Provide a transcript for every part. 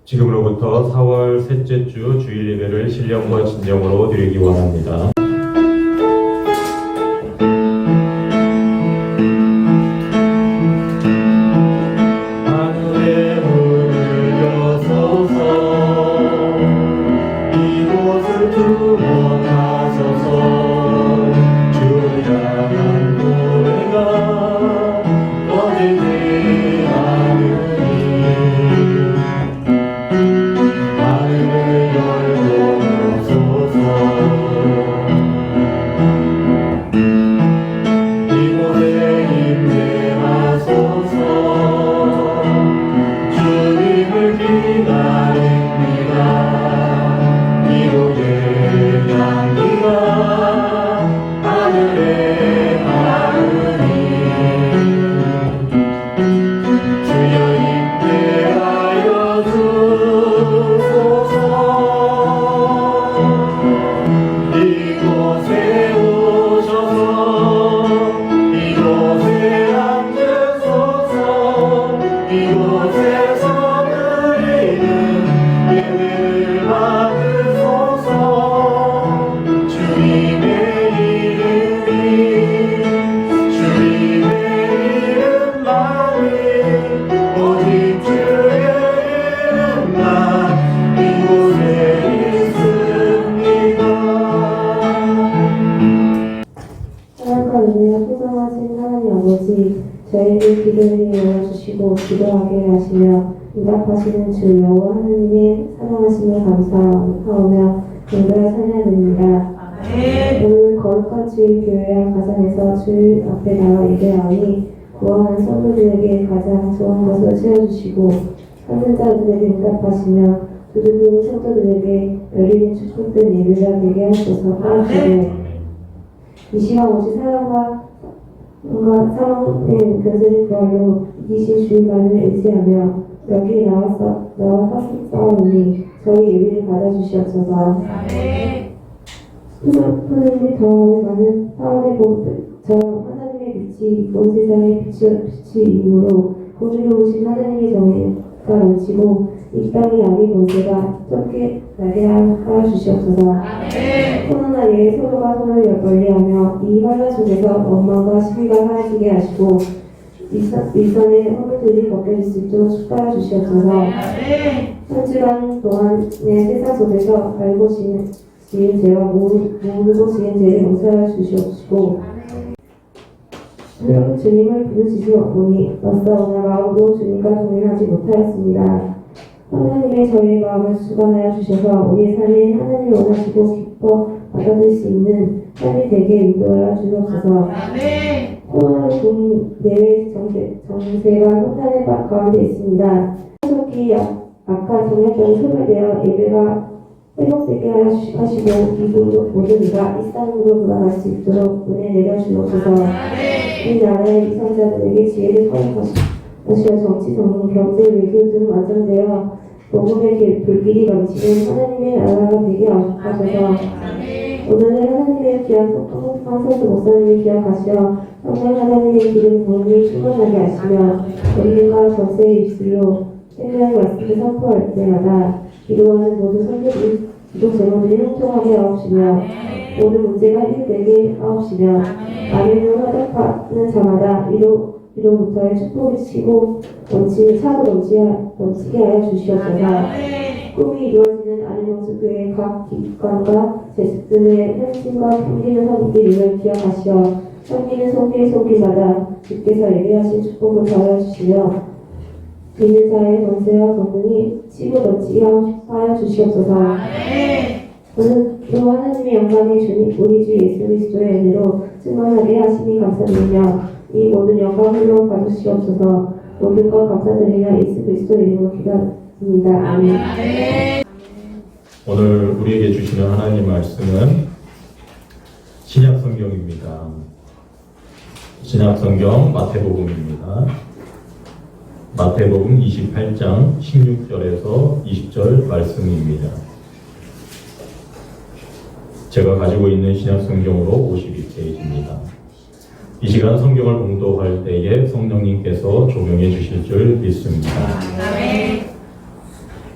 지금으로부터 4월 셋째 주 주일 예배를 신령과 진정으로 드리기 원합니다. 하늘의 문을 여소서, 이곳을 두원하소서. 주를 향한 노래가 꺼지지 않으니 하늘을 열고 오소서. 이곳에 임재하소서. 주님을 기다립니다. 이곳의 향기가 하늘에 닿으니 주여 임재하여 주소서. 이곳에 오셔서 이곳에 앉으소서. 이곳에서 드리는 예배를 받으소서. 주님의 이름만이 오직 주의 이름만 이곳에 있습니다. 사랑과 은혜가 풍성하신 하나님 아버지, 저희들 기도를 열어주시고 기도하게 하시며 응답하시는 주 여호와 하나님의 사랑하심을 감사하오며 경배를 찬양드립니다. 오늘 거룩한 주일 교회와 가정에서 주일 앞에 나와 예배하니 구원하는 성도들에게 가장 좋은 것을 채워주시고 찾는 자들에게 응답하시며 두드리는 성도들에게 열린 축복된 예배가 되게 하소서. 하옵시되 이 시간 오직 사랑과 사랑된 견제는 그걸로 이기신 주님만을 의지하며 여기 나와서오니 저희 예배를 받아주시옵소서. 하나님의 더 많은 사원의 저 하나님의 빛이 온 세상의 빛이이므로 공의로우신 하나님의 정의가 넘치고 이 땅의 악의 권세가 쫓게 나게 하여 주시옵소서. 코로나19에 서로가 손을 멀리하며 이 환란 속에서 원망과 시비가 사라지게 하시고 일선의 허물들이 벗겨질 수 있도록 축복하여 주시옵소서. 한 주간 동안의 세상 속에서 알고 지은 죄와 모르고 지은 죄를 용서하여 주시옵시고 주님을 부르시고 보니 어싸우나 마음으로 주님과 동행하지 못하였습니다. 하나님의 저희의 마음을 주관하여 주셔서 우리의 삶에 하나님을 원하시고 기뻐 받아들일 수 있는 삶이 되게 인도하여 주옵소서. 코로나19 내외 정세가 혼란의 가운데 있습니다. 속이 악한 정략병이 소멸되어 예배가 회복되게 하시고 이곳 모든 이가 일상으로 돌아갈 수 있도록 은혜 내려주옵소서. 이 나라의 위선자들에게 지혜를 허락하시어 정치, 정론, 경제, 외교 등 안정되어 복음의 불길이 넘치는 하나님의 나라가 되게 하소서. 오늘은 하나님의 귀한 성도 목사님을 기억하시어 성령 하나님의 기름 부음이 충만하게 하시며 권능과 전세의 입술로 생명의 말씀을 선포할 때마다 기도하는 모든 성도들 기도 제목들이 형통하게 하옵시며 모든 문제가 해결되게 하옵시며 아멘으로 화답하는 자마다 이로부터의 축복이 치고 넘치게 하여 주시옵소서. 꿈이 이루어지는 아멘홍수교회 각 기관과 제식들의 현신과 섬기는 성도들을 기억하시어 섬기는 성도의 손길마다 주께서 예배하신 축복을 더하여주시며 믿는 자의 권세와 권능이 치고 넘치게 하여 주시옵소서. 오늘도 하나님의 영광의 주님 우리 주 예수 그리스도의 은혜로 충만하게 하시니 감사드리며 이 모든 영광으로 받으시옵소서. 모든 것 감사드리며 예수 그리스도 이름으로 기도합니다. 아멘. 오늘 우리에게 주시는 하나님 말씀은 신약성경입니다. 신약성경 마태복음입니다. 마태복음 28장 16절에서 20절 말씀입니다. 제가 가지고 있는 신약성경으로 52페이지입니다. 이 시간 성경을 봉독할 때에 성령님께서 조명해 주실 줄 믿습니다.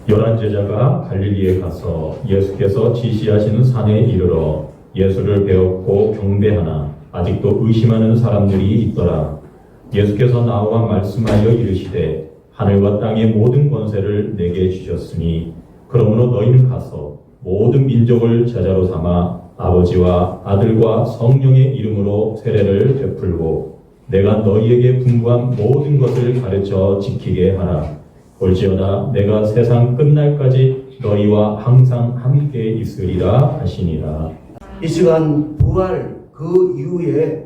열한 제자가 갈릴리에 가서 예수께서 지시하시는 산에 이르러 예수를 배웠고 경배하나 아직도 의심하는 사람들이 있더라. 예수께서 나와 말씀하여 이르시되 하늘과 땅의 모든 권세를 내게 주셨으니 그러므로 너희는 가서 모든 민족을 제자로 삼아 아버지와 아들과 성령의 이름으로 세례를 베풀고 내가 너희에게 분부한 모든 것을 가르쳐 지키게 하라. 볼지어다 내가 세상 끝날까지 너희와 항상 함께 있으리라 하시니라. 이 시간 부활 그 이후에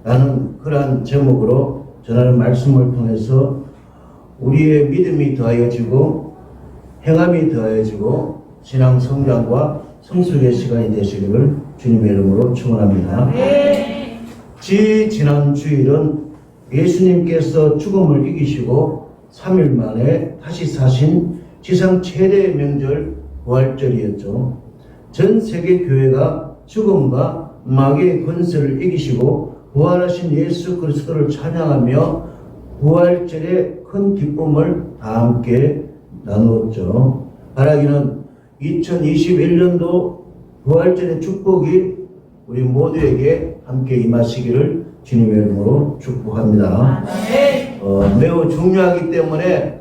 라는 그러한 제목으로 전하는 말씀을 통해서 우리의 믿음이 더하여지고 행함이 더하여지고 신앙 성장과 성숙의 시간이 되시기를 주님의 이름으로 축원합니다. 지난 주일은 예수님께서 죽음을 이기시고 3일 만에 다시 사신 지상 최대의 명절 부활절이었죠. 전 세계 교회가 죽음과 마귀의 권세를 이기시고 부활하신 예수 그리스도를 찬양하며 부활절의 큰 기쁨을 다 함께 나누었죠. 바라기는 2021년도 부활절의 축복이 우리 모두에게 함께 임하시기를 주님의 이름으로 축복합니다. 매우 중요하기 때문에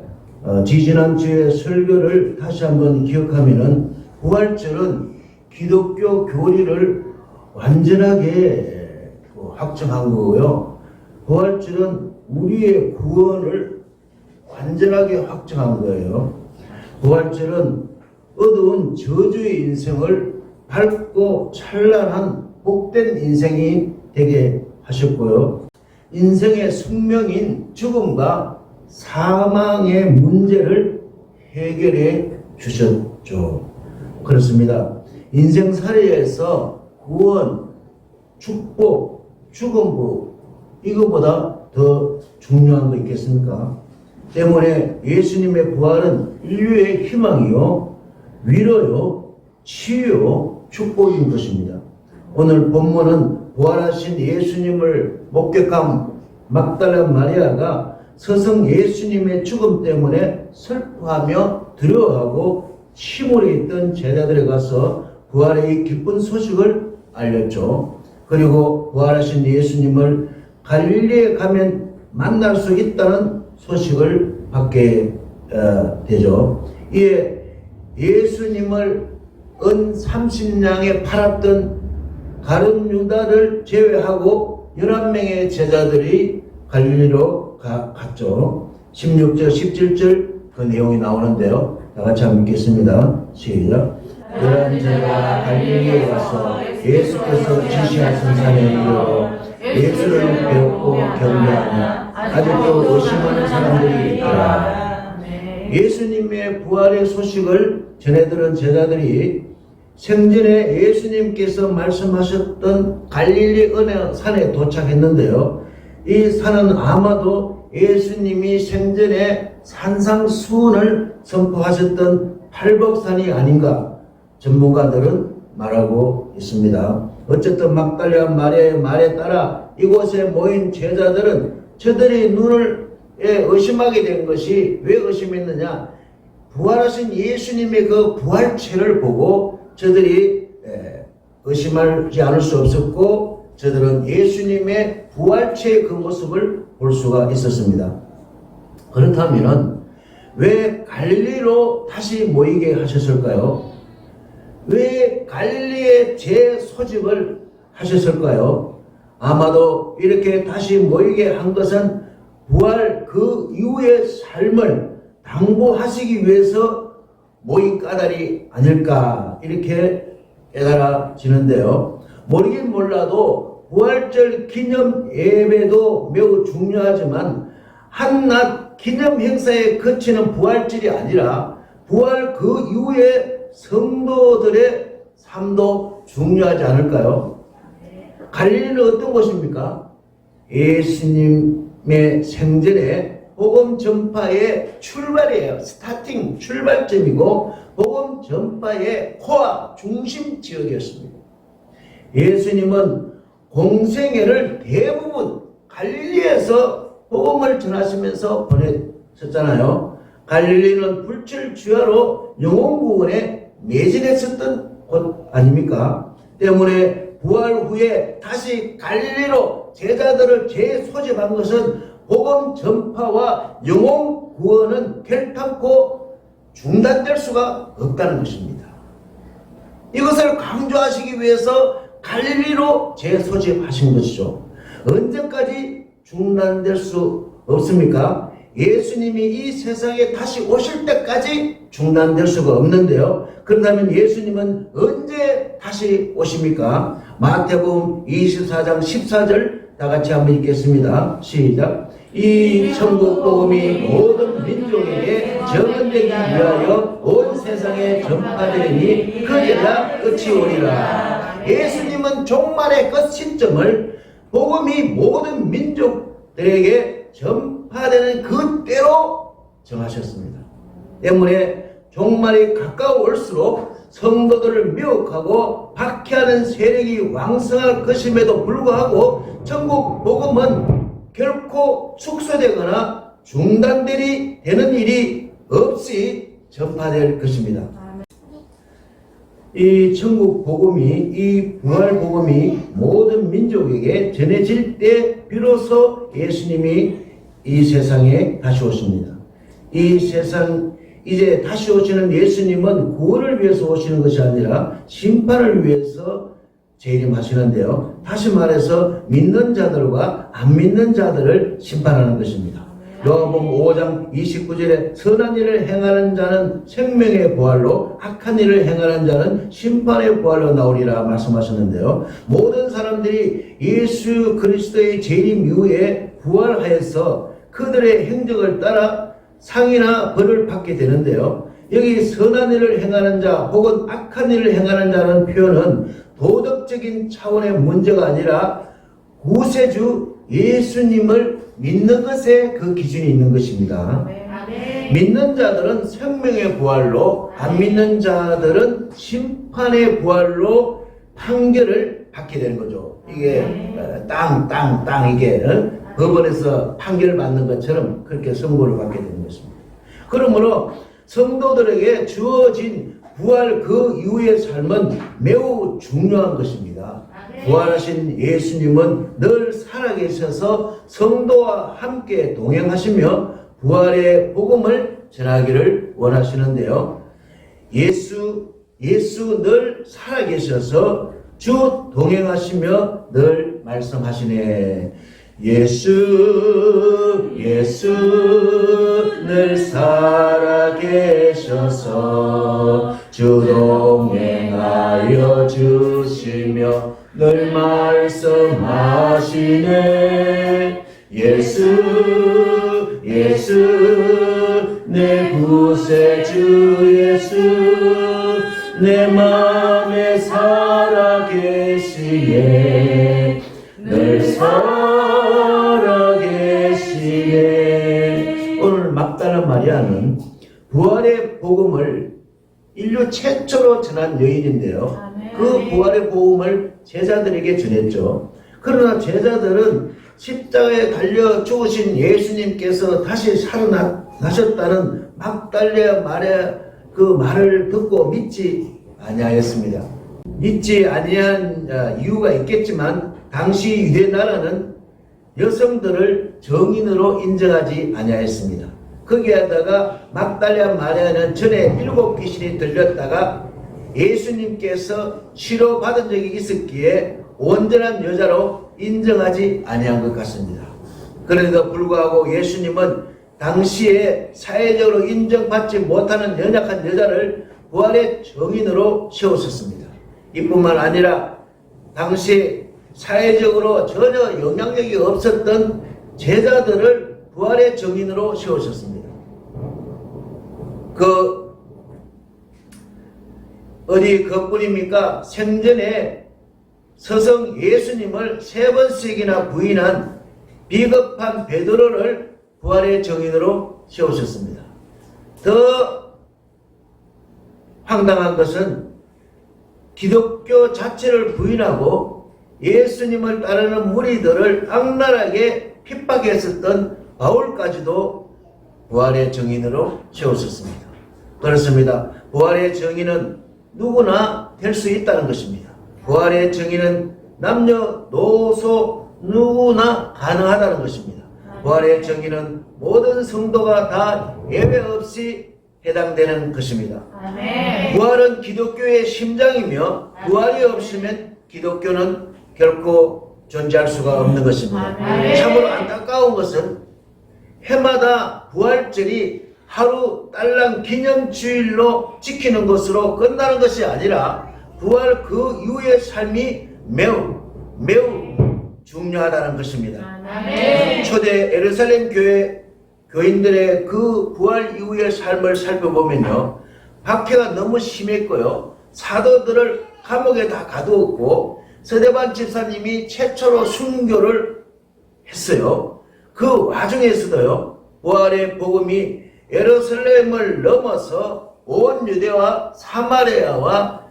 지지난주의 설교를 다시 한번 기억하면은 부활절은 기독교 교리를 완전하게 확정한 거고요. 부활절은 우리의 구원을 완전하게 확정한 거예요. 부활절은 어두운 저주의 인생을 밝고 찬란한 복된 인생이 되게 하셨고요. 인생의 숙명인 죽음과 사망의 문제를 해결해 주셨죠. 그렇습니다. 인생살이에서 구원, 축복, 죽음부 이거보다 더 중요한 거 있겠습니까? 때문에 예수님의 부활은 인류의 희망이요, 위로요, 치유요, 축복인 것입니다. 오늘 본문은 부활하신 예수님을 목격한 막달라 마리아가 스승 예수님의 죽음 때문에 슬퍼하며 두려워하고 시골에 있던 제자들에 가서 부활의 기쁜 소식을 알렸죠. 그리고 부활하신 예수님을 갈릴리에 가면 만날 수 있다는 소식을 받게 되죠. 이에 예수님을 은 30냥에 팔았던 가룟 유다를 제외하고 11명의 제자들이 갈릴리로 갔죠. 16절 17절 그 내용이 나오는데요. 다 같이 한번 읽겠습니다. 시작. 11제가 갈릴리에 가서 예수께서 지시하신 산에 이르러 예수를 배웠고 경배하며 아직도 의심하는 사람들이 있더라. 예수님의 부활의 소식을 전해들은 제자들이 생전에 예수님께서 말씀하셨던 갈릴리 어느 산에 도착했는데요. 이 산은 아마도 예수님이 생전에 산상수훈을 선포하셨던 팔복산이 아닌가 전문가들은 말하고 있습니다. 어쨌든 막달라 마리아의 말에 따라 이곳에 모인 제자들은 저들이 눈을 의심하게 된 것이 왜 의심했느냐? 부활하신 예수님의 그 부활체를 보고 저들이 의심하지 않을 수 없었고 저들은 예수님의 부활체의 그 모습을 볼 수가 있었습니다. 그렇다면 왜 갈릴리로 다시 모이게 하셨을까요? 왜 갈릴리에 재소집을 하셨을까요? 아마도 이렇게 다시 모이게 한 것은 부활 그 이후의 삶을 당부하시기 위해서 모인 까닭이 아닐까 이렇게 깨달아지는데요. 모르긴 몰라도 부활절 기념 예배도 매우 중요하지만 한낱 기념 행사에 그치는 부활절이 아니라 부활 그 이후에 성도들의 삶도 중요하지 않을까요? 갈릴리는 어떤 곳입니까? 예수님의 생전에 복음 전파의 출발이에요. 스타팅, 출발점이고 복음 전파의 코어, 중심 지역이었습니다. 예수님은 공생애를 대부분 갈릴리에서 복음을 전하시면서 보내셨잖아요. 갈릴리는 불철주야로 영혼구원에 매진했었던 곳 아닙니까? 때문에 부활 후에 다시 갈릴리로 제자들을 재소집한 것은 복음 전파와 영혼 구원은 결탄코 중단될 수가 없다는 것입니다. 이것을 강조하시기 위해서 갈릴리로 재소집하신 것이죠. 언제까지 중단될 수 없습니까? 예수님이 이 세상에 다시 오실 때까지 중단될 수가 없는데요. 그렇다면 예수님은 언제 다시 오십니까? 마태복음 24장 14절 다 같이 한번 읽겠습니다. 시작. 이 천국 복음이 모든 민족에게 전언되기 위하여 온 세상에 전파되니 그제야 끝이 오리라. 예수님은 종말의 끝 시점을 복음이 모든 민족들에게 전파되는 그때로 정하셨습니다. 때문에 종말이 가까워올수록 성도들을 미혹하고 박해하는 세력이 왕성할 것임에도 불구하고 천국 복음은 결코 축소되거나 중단되는 일이 없이 전파될 것입니다. 이 천국 복음이, 이 부활 복음이 모든 민족에게 전해질 때 비로소 예수님이 이 세상에 다시 오십니다. 이 세상 이제 다시 오시는 예수님은 구원을 위해서 오시는 것이 아니라 심판을 위해서 재림하시는데요. 다시 말해서 믿는 자들과 안 믿는 자들을 심판하는 것입니다. 요한복음 5장 29절에 선한 일을 행하는 자는 생명의 부활로 악한 일을 행하는 자는 심판의 부활로 나오리라 말씀하셨는데요. 모든 사람들이 예수 그리스도의 재림 이후에 부활하여서 그들의 행적을 따라 상이나 벌을 받게 되는데요. 여기 선한 일을 행하는 자 혹은 악한 일을 행하는 자라는 표현은 도덕적인 차원의 문제가 아니라 구세주 예수님을 믿는 것에 그 기준이 있는 것입니다. 믿는 자들은 생명의 부활로, 안 믿는 자들은 심판의 부활로 판결을 받게 되는 거죠. 이게 땅 이게 법원에서 판결을 받는 것처럼 그렇게 선고를 받게 되는 것입니다. 그러므로 성도들에게 주어진 부활 그 이후의 삶은 매우 중요한 것입니다. 부활하신 예수님은 늘 살아계셔서 성도와 함께 동행하시며 부활의 복음을 전하기를 원하시는데요. 예수 늘 살아계셔서 주 동행하시며 늘 말씀하시네. 예수 늘 살아계셔서 주 동행하여 주시며 늘 말씀하시네. 예수 내 구세주 예수 내 맘에 살아계시네. 늘 살아계시네. 오늘 막달라 마리아는 부활의 복음을 인류 최초로 전한 여인인데요. 그 부활의 복음을 제자들에게 전했죠. 그러나 제자들은 십자가에 달려 죽으신 예수님께서 다시 살아나셨다는 막달라 마리아 그 말을 듣고 믿지 아니하였습니다. 믿지 아니한 이유가 있겠지만 당시 유대 나라는 여성들을 정인으로 인정하지 아니하였습니다. 거기에다가 막달라 마리아는 전에 7 귀신이 들렸다가 예수님께서 치료받은 적이 있었기에 온전한 여자로 인정하지 아니한 것 같습니다. 그런데도 불구하고 예수님은 당시에 사회적으로 인정받지 못하는 연약한 여자를 부활의 정인으로 세우셨습니다. 이뿐만 아니라 당시 사회적으로 전혀 영향력이 없었던 제자들을 부활의 정인으로 세우셨습니다. 어디 그뿐입니까? 생전에 서성 예수님을 3번씩이나 부인한 비겁한 베드로를 부활의 정인으로 세우셨습니다. 더 황당한 것은 기독교 자체를 부인하고 예수님을 따르는 무리들을 악랄하게 핍박했었던 바울까지도 부활의 증인으로 세웠었습니다. 그렇습니다. 부활의 증인은 누구나 될 수 있다는 것입니다. 부활의 증인은 남녀노소 누구나 가능하다는 것입니다. 부활의 증인은 모든 성도가 다 예외 없이 해당되는 것입니다. 부활은 기독교의 심장이며 부활이 없으면 기독교는 결코 존재할 수가 없는 것입니다. 참으로 안타까운 것은 해마다 부활절이 하루 딸랑 기념주일로 지키는 것으로 끝나는 것이 아니라 부활 그 이후의 삶이 매우 중요하다는 것입니다. 초대 예루살렘 교회 교인들의 그 부활 이후의 삶을 살펴보면요, 박해가 너무 심했고요, 사도들을 감옥에 다 가두었고 서대반 집사님이 최초로 순교를 했어요. 그 와중에서도요, 부활의 복음이 예루살렘을 넘어서 온 유대와 사마리아와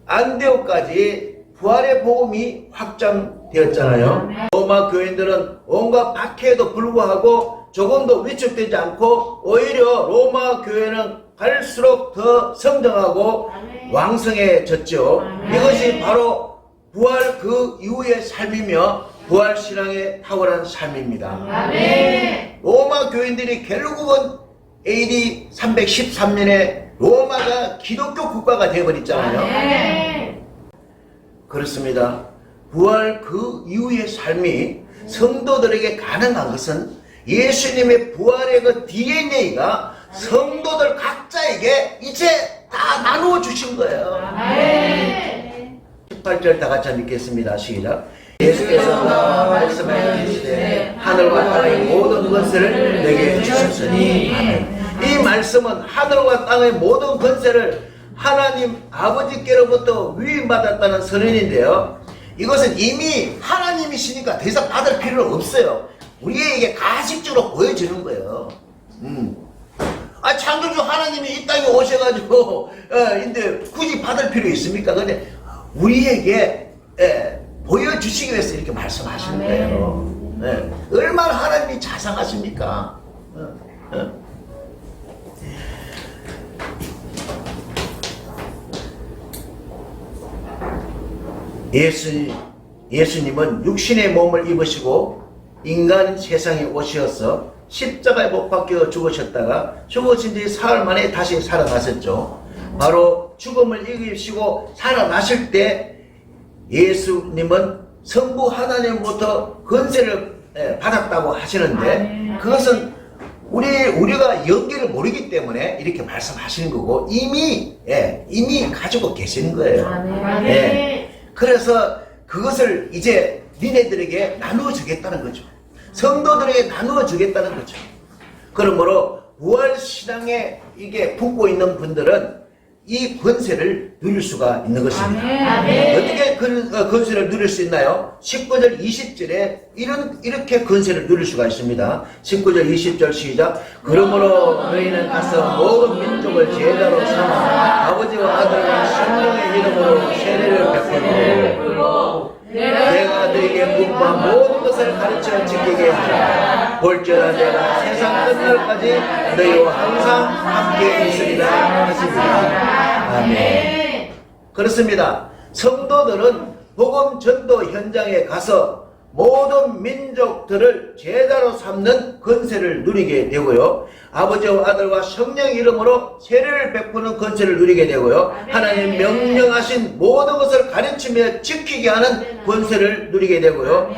안디옥까지 부활의 복음이 확장되었잖아요. 로마 교인들은 온갖 박해에도 불구하고 조금도 위축되지 않고 오히려 로마 교회는 갈수록 더 성장하고 왕성해졌죠. 이것이 바로 부활 그 이후의 삶이며 부활 신앙의 탁월한 삶입니다. 로마 교인들이 결국은 AD 313년에 로마가 기독교 국가가 되어버렸잖아요. 그렇습니다. 부활 그 이후의 삶이 성도들에게 가능한 것은 예수님의 부활의 그 DNA가 성도들 각자에게 이제 다 나누어 주신 거예요. 18절 다 같이 읽겠습니다. 시작. 예수께서 나와 말씀하여 주시되 하늘과 땅의 모든 것을 내게 주셨으니 아멘. 이 말씀은 하늘과 땅의 모든 권세를 하나님 아버지께로부터 위임받았다는 선언인데요, 이것은 이미 하나님이시니까 더 이상 받을 필요는 없어요. 우리에게 가식적으로 보여주는 거예요. 창조주 하나님이 이 땅에 오셔가지고 근데 굳이 받을 필요 있습니까? 근데 우리에게 보여주시기 위해서 이렇게 말씀하시는 거예요. 얼마나 하나님이 자상하십니까? 예수님은 육신의 몸을 입으시고 인간 세상에 오셔서 십자가에 못 박혀 죽으셨다가 죽으신 지 사흘 만에 다시 살아나셨죠. 바로 죽음을 이기시고 살아나실 때 예수님은 성부 하나님부터 권세를 받았다고 하시는데, 그것은 우리가 연기를 모르기 때문에 이렇게 말씀하시는 거고 이미 가지고 계시는 거예요. 그래서 그것을 이제 니네들에게 나누어 주겠다는 거죠. 성도들에게 나누어 주겠다는 거죠. 그러므로 부활신앙에 이게 붙고 있는 분들은 이 권세를 누릴 수가 있는 것입니다. 어떻게 그 권세를 누릴 수 있나요? 19절 20절에 이렇게 권세를 누릴 수가 있습니다. 19절 20절 시작. 그러므로 너희는 가서 모든 민족을 제자로 삼아 아버지와 아들과 성령의 이름으로 세례를 베풀고 내가 너희에게 분부한 모든 것을 가르쳐 지키게 하라. 볼지어다 내가 세상 끝날까지 너희와 항상 함께 있으리라 하십니다. 아멘. 그렇습니다. 성도들은 복음 전도 현장에 가서 모든 민족들을 제자로 삼는 권세를 누리게 되고요, 아버지와 아들과 성령 이름으로 세례를 베푸는 권세를 누리게 되고요, 하나님 명령하신 모든 것을 가르치며 지키게 하는 권세를 누리게 되고요,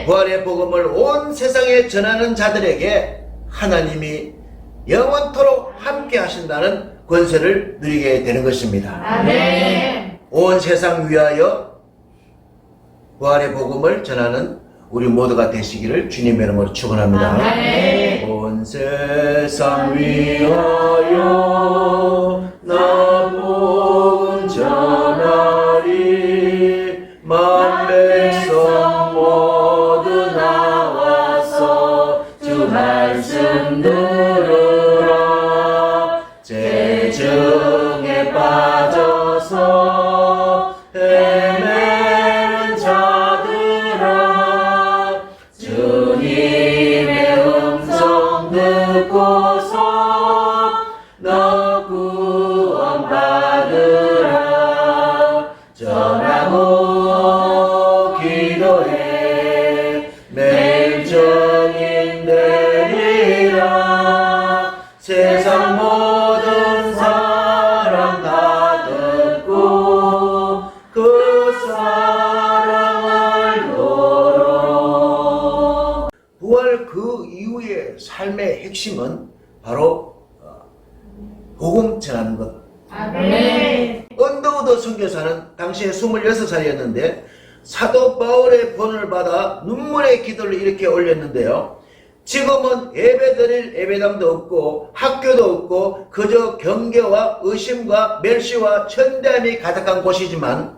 부활의 복음을 온 세상에 전하는 자들에게 하나님이 영원토록 함께 하신다는 권세를 누리게 되는 것입니다. 온 세상 위하여 부활의 복음을 전하는 우리 모두가 되시기를 주님의 이름으로 축원합니다. 온 세상 위하여 나 복음 전하리. 만 백성 모두 나와서 주 말씀 들으라. 재정에 빠져서 주님의 음성 듣고 그 이후의 삶의 핵심은 바로 복음 전하는 것. 아멘. 언더우드 선교사는 당시에 26살이었는데 사도 바울의 본을 받아 눈물의 기도를 이렇게 올렸는데요. 지금은 예배드릴 예배당도 없고 학교도 없고 그저 경계와 의심과 멸시와 천대함이 가득한 곳이지만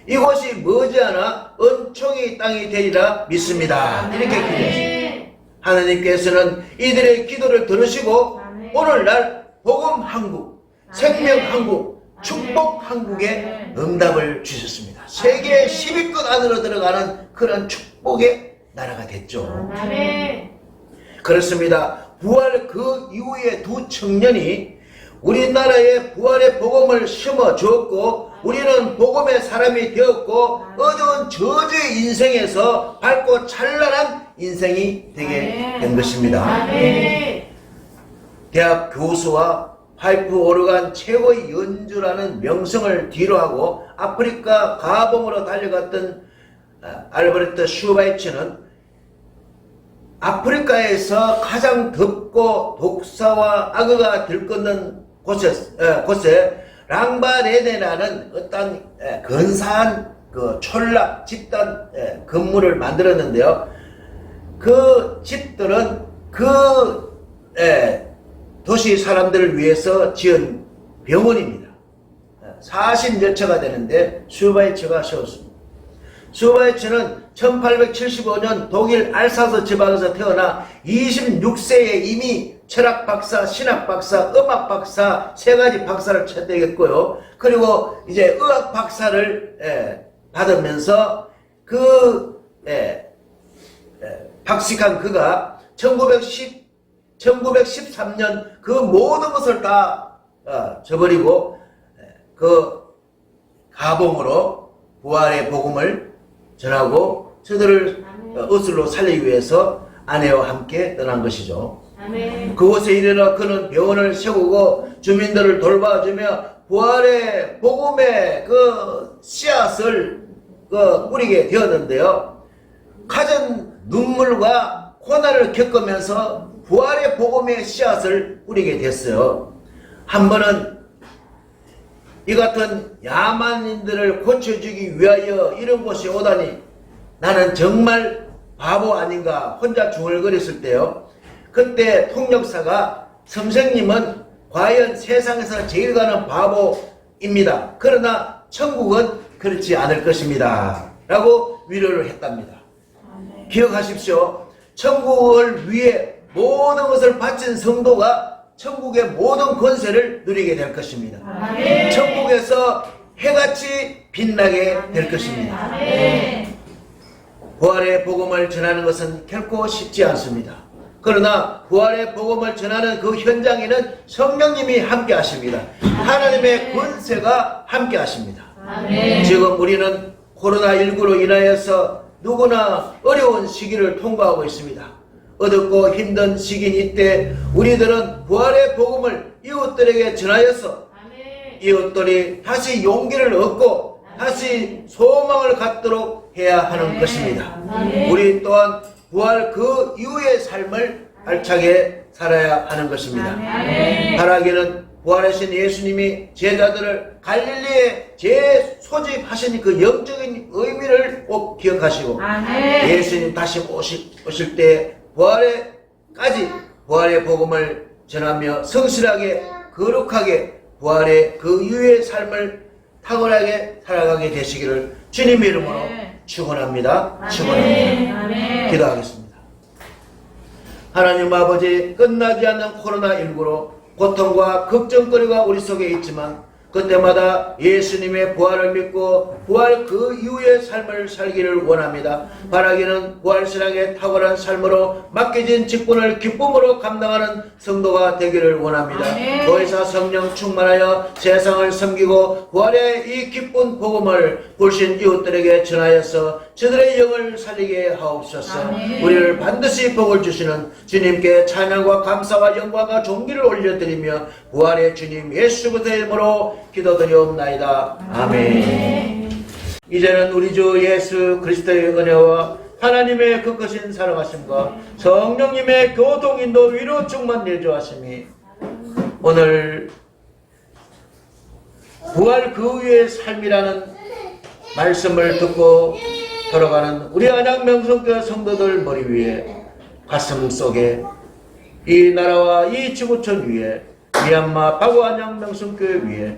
이곳이 머지않아 은총의 땅이 되리라 믿습니다. 이렇게 기도했습니다. 하나님께서는 이들의 기도를 들으시고 오늘날 복음 한국, 생명 한국, 축복 한국에 응답을 주셨습니다. 세계 10위권 안으로 들어가는 그런 축복의 나라가 됐죠. 그렇습니다. 부활 그 이후에 두 청년이 우리나라에 부활의 복음을 심어 주었고 우리는 복음의 사람이 되었고 어두운 저주의 인생에서 밝고 찬란한 인생이 되게 된 것입니다. 대학 교수와 파이프 오르간 최고의 연주라는 명성을 뒤로하고 아프리카 가봉으로 달려갔던 알베르트 슈바이처는 아프리카에서 가장 덥고 독사와 악어가 들끓는 곳에 랑바레네라는 어떤 근사한 그 촌락 집단 건물을 만들었는데요. 그 집들은 그 도시 사람들을 위해서 지은 병원입니다. 40여 채가 되는데 슈바이처가 세웠습니다. 슈바이처는 1875년 독일 알사스 지방에서 태어나 26세에 이미 철학 박사, 신학 박사, 음악 박사 세 가지 박사를 채택했고요. 그리고 이제 의학 박사를 받으면서 박식한 그가 1913년 그 모든 것을 다 저버리고 그 가봉으로 부활의 복음을 전하고 저들을 어슬로 살리기 위해서 아내와 함께 떠난 것이죠. 그곳에 이르러 그는 병원을 세우고 주민들을 돌봐주며 부활의 복음의 그 씨앗을 뿌리게 되었는데요. 가진 눈물과 고난을 겪으면서 부활의 복음의 씨앗을 뿌리게 됐어요. 한 번은 이 같은 야만인들을 고쳐주기 위하여 이런 곳에 오다니 나는 정말 바보 아닌가 혼자 중얼거렸을 때요. 그때 통역사가 선생님은 과연 세상에서 제일 가는 바보입니다. 그러나 천국은 그렇지 않을 것입니다. 라고 위로를 했답니다. 기억하십시오. 천국을 위해 모든 것을 바친 성도가 천국의 모든 권세를 누리게 될 것입니다. 천국에서 해같이 빛나게 될 것입니다. 부활의 복음을 전하는 것은 결코 쉽지 않습니다. 그러나 부활의 복음을 전하는 그 현장에는 성령님이 함께 하십니다. 하나님의 권세가 함께 하십니다. 지금 우리는 코로나19로 인하여서 누구나 어려운 시기를 통과하고 있습니다. 어둡고 힘든 시기인 이때 우리들은 부활의 복음을 이웃들에게 전하여서 이웃들이 다시 용기를 얻고 다시 소망을 갖도록 해야 하는 것입니다. 우리 또한 부활 그 이후의 삶을 알차게 살아야 하는 것입니다. 바라기는 부활하신 예수님이 제자들을 갈릴리에 재소집하신 그 영적인 의미를 꼭 기억하시고 예수님 다시 오실 때 부활의 복음을 전하며 성실하게 거룩하게 부활의 그 이후의 삶을 탁월하게 살아가게 되시기를 주님 이름으로 축원합니다. 축원합니다. 기도하겠습니다. 하나님 아버지, 끝나지 않는 코로나19로 고통과 걱정거리가 우리 속에 있지만 그때마다 예수님의 부활을 믿고 부활 그 이후의 삶을 살기를 원합니다. 바라기는 부활신앙의 탁월한 삶으로 맡겨진 직분을 기쁨으로 감당하는 성도가 되기를 원합니다. 보혜사 성령 충만하여 세상을 섬기고 부활의 이 기쁜 복음을 불신 이웃들에게 전하여서 저들의 영을 살리게 하옵소서. 우리를 반드시 복을 주시는 주님께 찬양과 감사와 영광과 존귀를 올려드리며 부활의 주님 예수 그리스도의 이름으로 기도드리옵나이다. 아멘. 이제는 우리 주 예수 그리스도의 은혜와 하나님의 그 크신 사랑하심과 성령님의 교통인도 위로 충만 내주하심이 오늘 부활 그 위의 삶이라는 말씀을 듣고 돌아가는 우리 안양 명성교회 성도들 머리 위에, 가슴 속에, 이 나라와 이 지구촌 위에, 미얀마 바구 안양 명성교회 위에,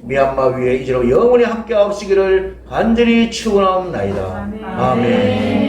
미얀마 위에 이제로 영원히 함께 하시기를 간절히 축원하옵나이다. 아멘.